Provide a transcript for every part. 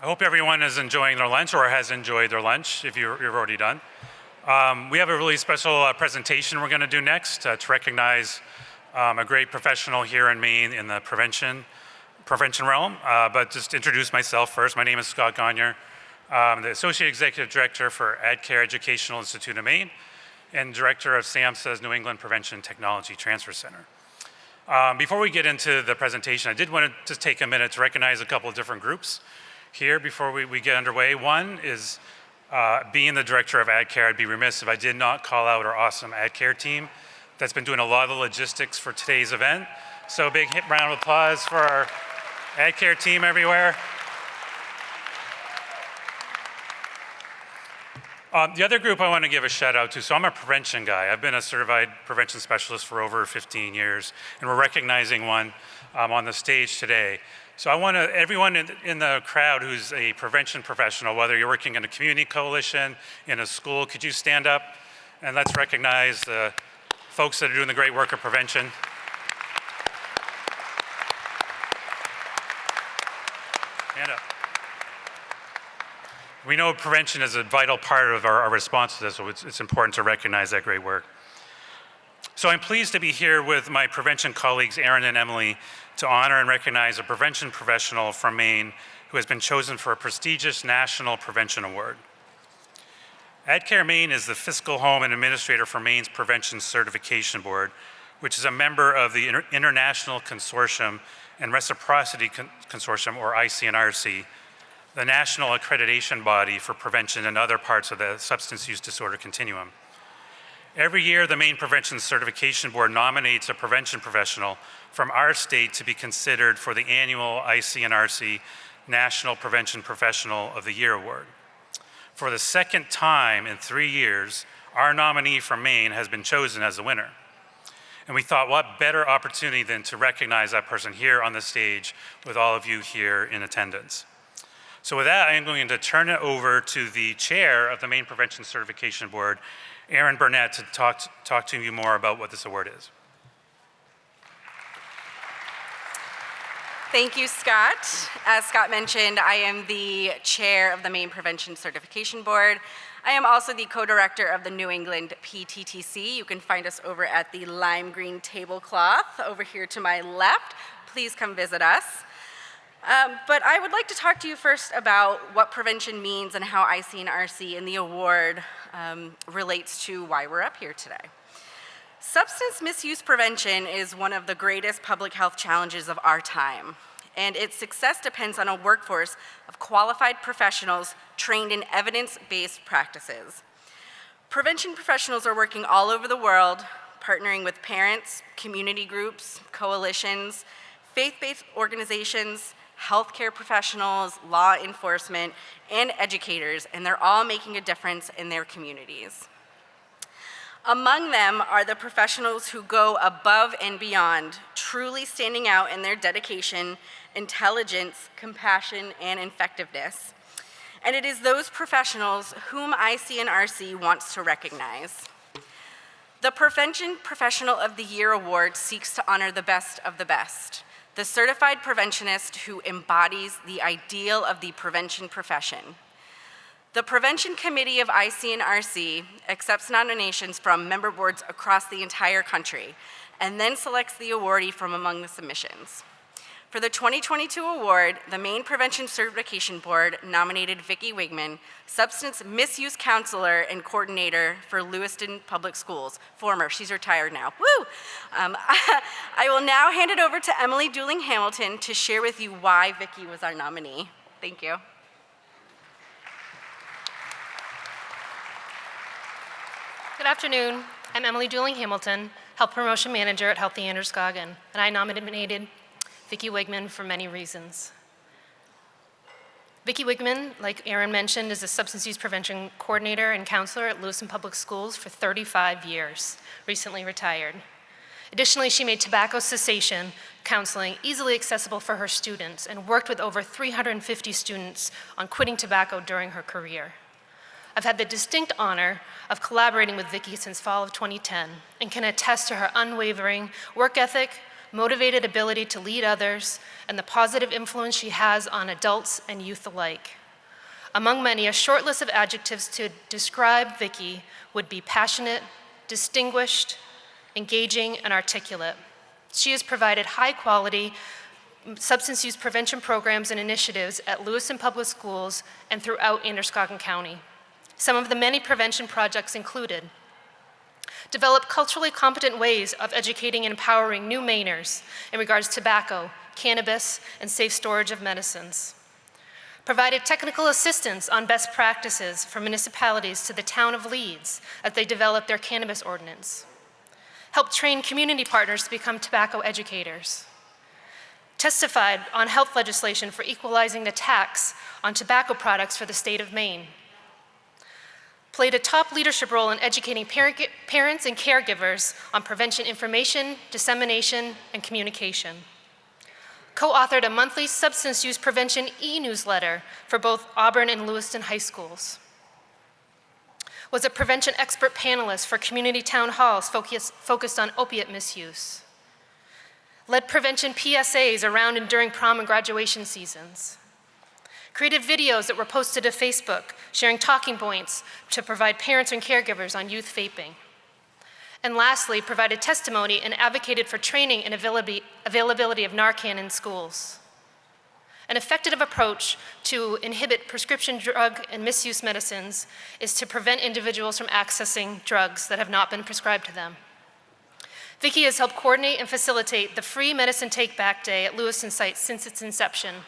I hope everyone is enjoying their lunch or has enjoyed their lunch if you're already done. We have a really special presentation we're going to do next to recognize a great professional here in Maine in the prevention realm. But just introduce myself first. My name is Scott Gagnier. I'm the Associate Executive Director for AdCare Educational Institute of Maine and Director of SAMHSA's New England Prevention Technology Transfer Center. Before we get into the presentation, I did want to just take a minute to recognize a couple of different groups here before we get underway. One is being the Director of AdCare, I'd be remiss if I did not call out our awesome AdCare team that's been doing a lot of the logistics for today's event. So a big round of applause for our AdCare team everywhere. The other group I want to give a shout out to, so I'm a prevention guy. I've been a certified prevention specialist for over 15 years, and we're recognizing one on the stage today. So I want everyone in the crowd who's a prevention professional, whether you're working in a community coalition, in a school, could you stand up and let's recognize the folks that are doing the great work of prevention. Stand up. We know prevention is a vital part of our response to this, so it's important to recognize that great work. So I'm pleased to be here with my prevention colleagues, Aaron and Emily, to honor and recognize a prevention professional from Maine who has been chosen for a prestigious National Prevention Award. AdCare Maine is the fiscal home and administrator for Maine's Prevention Certification Board, which is a member of the International Consortium and Reciprocity Consortium, or IC&RC, the national accreditation body for prevention and other parts of the substance use disorder continuum. Every year, the Maine Prevention Certification Board nominates a prevention professional from our state to be considered for the annual IC&RC National Prevention Professional of the Year Award. For the second time in 3 years, our nominee from Maine has been chosen as the winner. And we thought, what better opportunity than to recognize that person here on the stage with all of you here in attendance. So with that, I am going to turn it over to the chair of the Maine Prevention Certification Board, Aaron Burnett, to talk to you more about what this award is. Thank you, Scott. As Scott mentioned, I am the chair of the Maine Prevention Certification Board. I am also the co-director of the New England PTTC. You can find us over at the lime green tablecloth over here to my left. Please come visit us. But I would like to talk to you first about what prevention means and how IC&RC and the award relates to why we're up here today. Substance misuse prevention is one of the greatest public health challenges of our time, and its success depends on a workforce of qualified professionals trained in evidence-based practices. Prevention professionals are working all over the world, partnering with parents, community groups, coalitions, faith-based organizations, healthcare professionals, law enforcement, and educators, and they're all making a difference in their communities. Among them are the professionals who go above and beyond, truly standing out in their dedication, intelligence, compassion, and effectiveness. And it is those professionals whom IC&RC wants to recognize. The Prevention Professional of the Year Award seeks to honor the best of the best, the certified preventionist who embodies the ideal of the prevention profession. The Prevention Committee of IC&RC accepts nominations from member boards across the entire country and then selects the awardee from among the submissions. For the 2022 award, the Maine Prevention Certification Board nominated Vicky Wiegman, Substance Misuse Counselor and Coordinator for Lewiston Public Schools. She's retired now, woo! I will now hand it over to Emily Dooling-Hamilton to share with you why Vicky was our nominee. Thank you. Good afternoon. I'm Emily Dooling-Hamilton, Health Promotion Manager at Healthy Androscoggin, and I nominated Vicky Wiegman for many reasons. Vicky Wiegman, like Aaron mentioned, is a substance use prevention coordinator and counselor at Lewiston Public Schools for 35 years, recently retired. Additionally, she made tobacco cessation counseling easily accessible for her students and worked with over 350 students on quitting tobacco during her career. I've had the distinct honor of collaborating with Vicky since fall of 2010 and can attest to her unwavering work ethic, motivated ability to lead others, and the positive influence she has on adults and youth alike. Among many, a short list of adjectives to describe Vicky would be passionate, distinguished, engaging, and articulate. She has provided high-quality substance use prevention programs and initiatives at Lewiston Public Schools and throughout Androscoggin County. Some of the many prevention projects included: develop culturally competent ways of educating and empowering new Mainers in regards to tobacco, cannabis, and safe storage of medicines. Provided technical assistance on best practices for municipalities to the town of Leeds as they develop their cannabis ordinance. Helped train community partners to become tobacco educators. Testified on health legislation for equalizing the tax on tobacco products for the state of Maine. Played a top leadership role in educating parents and caregivers on prevention information, dissemination, and communication. Co-authored a monthly substance use prevention e-newsletter for both Auburn and Lewiston high schools. Was a prevention expert panelist for community town halls focused on opiate misuse. Led prevention PSAs around and during prom and graduation seasons. Created videos that were posted to Facebook, sharing talking points to provide parents and caregivers on youth vaping. And lastly, provided testimony and advocated for training and availability of Narcan in schools. An effective approach to inhibit prescription drug and misuse medicines is to prevent individuals from accessing drugs that have not been prescribed to them. Vicky has helped coordinate and facilitate the free Medicine Take Back Day at Lewiston site since its inception.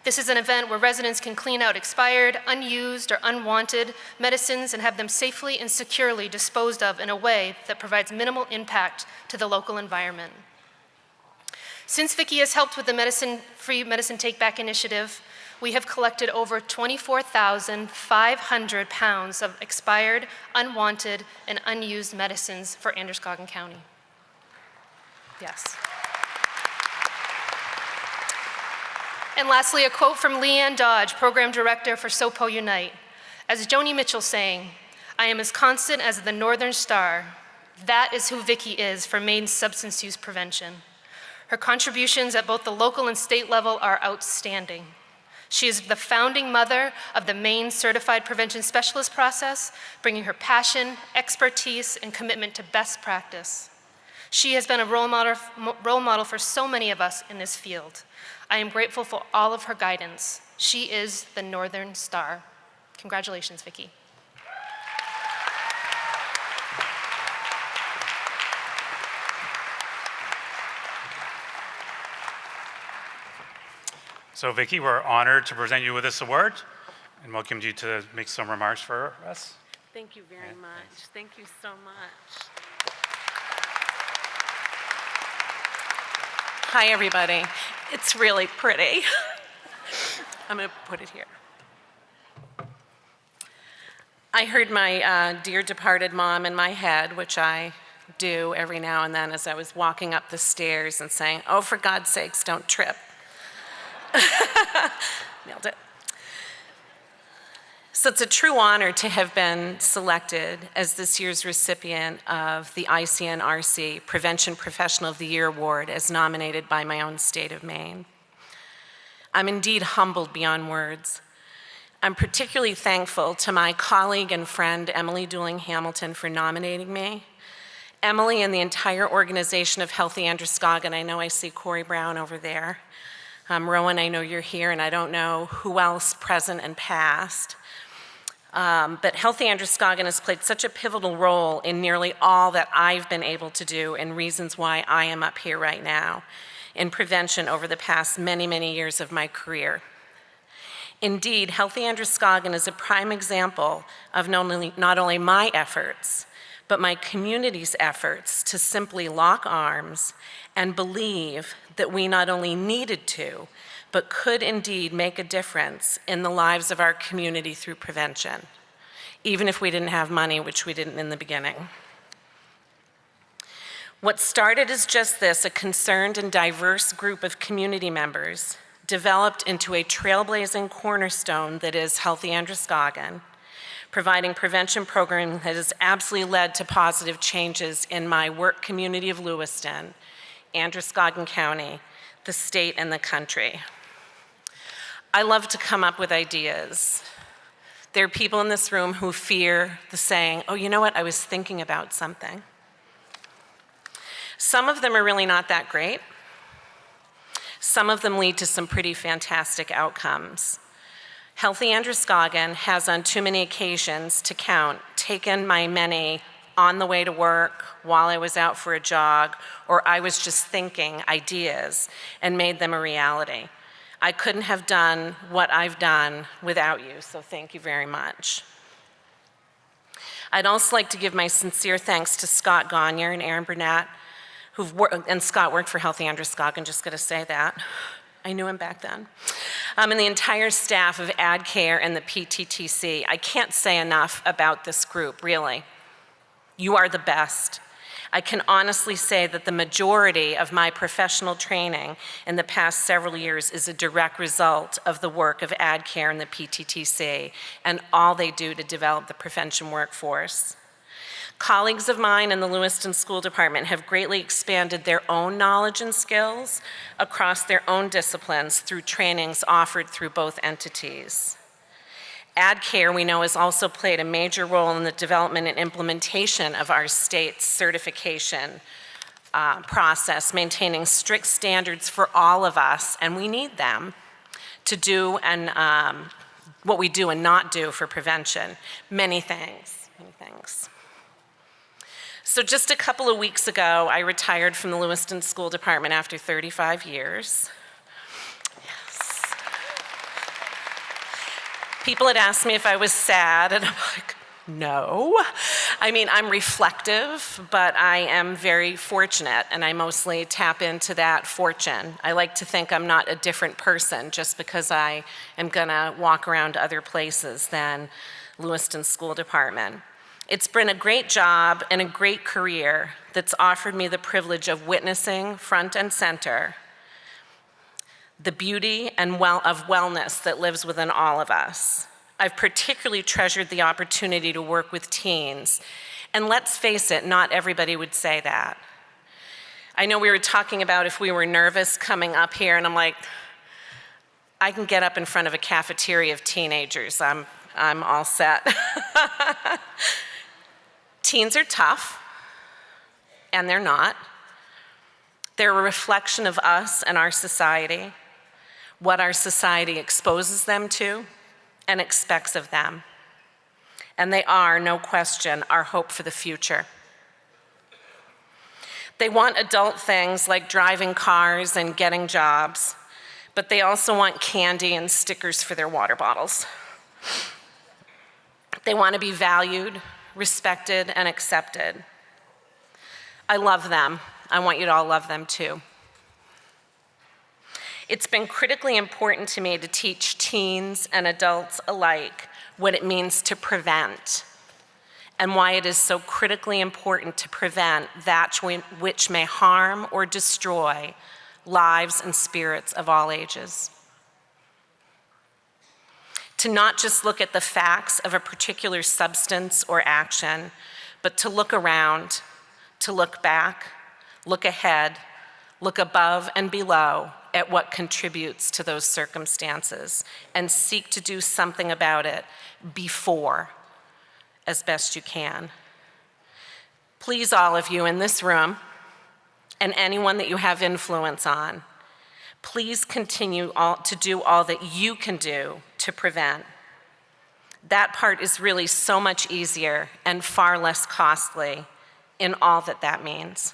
This is an event where residents can clean out expired, unused, or unwanted medicines and have them safely and securely disposed of in a way that provides minimal impact to the local environment. Since Vicky has helped with the Free Medicine Take Back initiative, we have collected over 24,500 pounds of expired, unwanted, and unused medicines for Androscoggin County. Yes. And lastly, a quote from Leanne Dodge, Program Director for SOPO Unite. As Joni Mitchell sang, "I am as constant as the northern star. That is who Vicky is for Maine's substance use prevention. Her contributions at both the local and state level are outstanding. She is the founding mother of the Maine Certified Prevention Specialist process, bringing her passion, expertise, and commitment to best practice. She has been a role model for so many of us in this field. I am grateful for all of her guidance. She is the Northern Star." Congratulations, Vicky. So Vicky, we're honored to present you with this award and welcome you to make some remarks for us. Thank you very much. Thank you so much. Hi, everybody. It's really pretty. I'm going to put it here. I heard my dear departed mom in my head, which I do every now and then as I was walking up the stairs and saying, "Oh, for God's sakes, don't trip." Nailed it. So it's a true honor to have been selected as this year's recipient of the IC&RC Prevention Professional of the Year Award as nominated by my own state of Maine. I'm indeed humbled beyond words. I'm particularly thankful to my colleague and friend, Emily Dooling Hamilton, for nominating me. Emily and the entire organization of Healthy Androscoggin. I know I see Corey Brown over there. Rowan, I know you're here, and I don't know who else present and past. But Healthy Androscoggin has played such a pivotal role in nearly all that I've been able to do and reasons why I am up here right now in prevention over the past many, many years of my career. Indeed, Healthy Androscoggin is a prime example of not only my efforts, but my community's efforts to simply lock arms and believe that we not only needed to, but could indeed make a difference in the lives of our community through prevention, even if we didn't have money, which we didn't in the beginning. What started as just this, a concerned and diverse group of community members, developed into a trailblazing cornerstone that is Healthy Androscoggin, providing prevention programming that has absolutely led to positive changes in my work community of Lewiston, Androscoggin County, the state, and the country. I love to come up with ideas. There are people in this room who fear the saying, oh, you know what, I was thinking about something. Some of them are really not that great. Some of them lead to some pretty fantastic outcomes. Healthy Androscoggin has on too many occasions to count taken my many on the way to work, while I was out for a jog, or I was just thinking ideas and made them a reality. I couldn't have done what I've done without you, so thank you very much. I'd also like to give my sincere thanks to Scott Gagnier and Aaron Burnett, and Scott worked for Healthy Androscoggin, just gonna say that. I knew him back then. And the entire staff of AdCare and the PTTC. I can't say enough about this group, really. You are the best. I can honestly say that the majority of my professional training in the past several years is a direct result of the work of AdCare and the PTTC and all they do to develop the prevention workforce. Colleagues of mine in the Lewiston School Department have greatly expanded their own knowledge and skills across their own disciplines through trainings offered through both entities. AdCare, we know, has also played a major role in the development and implementation of our state's certification process, maintaining strict standards for all of us, and we need them to do what we do and not do for prevention. Many thanks, many thanks. So just a couple of weeks ago, I retired from the Lewiston School Department after 35 years. Yes. People had asked me if I was sad, and I'm like, no. I mean, I'm reflective, but I am very fortunate, and I mostly tap into that fortune. I like to think I'm not a different person just because I am gonna walk around other places than Lewiston School Department. It's been a great job and a great career that's offered me the privilege of witnessing front and center the beauty and of wellness that lives within all of us. I've particularly treasured the opportunity to work with teens, and let's face it, not everybody would say that. I know we were talking about if we were nervous coming up here, and I'm like, I can get up in front of a cafeteria of teenagers. I'm all set. Teens are tough, and they're not. They're a reflection of us and our society, what our society exposes them to and expects of them. And they are, no question, our hope for the future. They want adult things like driving cars and getting jobs, but they also want candy and stickers for their water bottles. They want to be valued, respected, and accepted. I love them. I want you to all love them too. It's been critically important to me to teach teens and adults alike what it means to prevent and why it is so critically important to prevent that which may harm or destroy lives and spirits of all ages. To not just look at the facts of a particular substance or action, but to look around, to look back, look ahead, look above and below at what contributes to those circumstances and seek to do something about it before as best you can. Please, all of you in this room and anyone that you have influence on, please continue to do all that you can do to prevent. That part is really so much easier and far less costly in all that that means.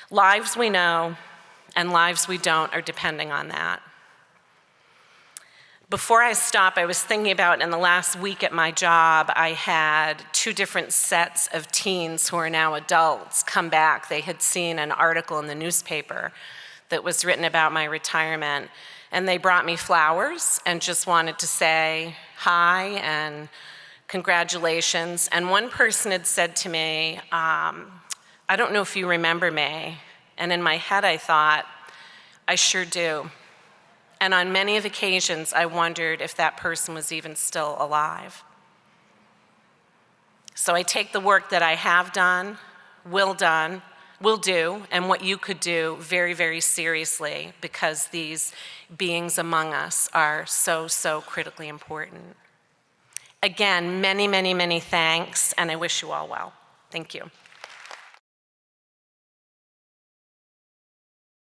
Lives we know and lives we don't are depending on that. Before I stop, I was thinking about in the last week at my job, I had 2 different sets of teens who are now adults come back. They had seen an article in the newspaper that was written about my retirement, and they brought me flowers and just wanted to say hi and congratulations. And one person had said to me, I don't know if you remember me. And in my head I thought, I sure do. And on many of occasions I wondered if that person was even still alive. So I take the work that I have done, will will do and what you could do very, very seriously, because these beings among us are so, so critically important. Again, many, many, many thanks, and I wish you all well. Thank you.